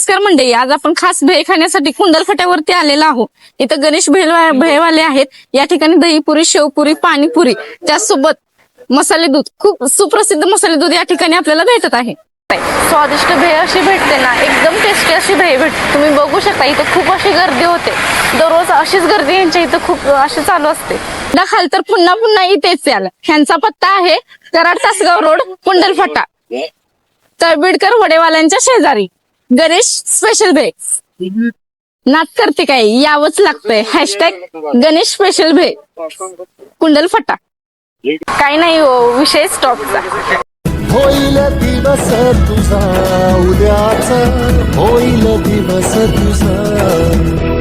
नमस्कार मंडळी, आज आपण खास भेळ खाण्यासाठी कुंडलफट्यावरती आलेलो आहोत. इथं गणेश भेळवाले आहेत. या ठिकाणी दहीपुरी, शेवपुरी, पाणीपुरी त्यासोबत मसाले दूध, खूप सुप्रसिद्ध मसाले दूध या ठिकाणी आपल्याला भेटत आहे. स्वादिष्ट भेळ अशी भेटते ना, एकदम टेस्टी अशी भेळ भेटते. तुम्ही बघू शकता इथं खूप अशी गर्दी होते. दररोज अशीच गर्दी यांच्या इथं खूप अशी चालू असते. खाल तर पुन्हा पुन्हा इथेच याल. ह्यांचा पत्ता आहे कराड तासगाव रोड, कुंडलफटा, तळबीडकर वडेवाल्यांच्या शेजारी. गणेश स्पेशल भेळ. नाच करते काय, यावंच लागतंय. हॅशटॅग गणेश स्पेशल भेळ, कुंडलफटा. काही नाही हो, विषय स्टॉपचा. होईल दिवस तुझा उद्याचा, होईल दिवस तुझा.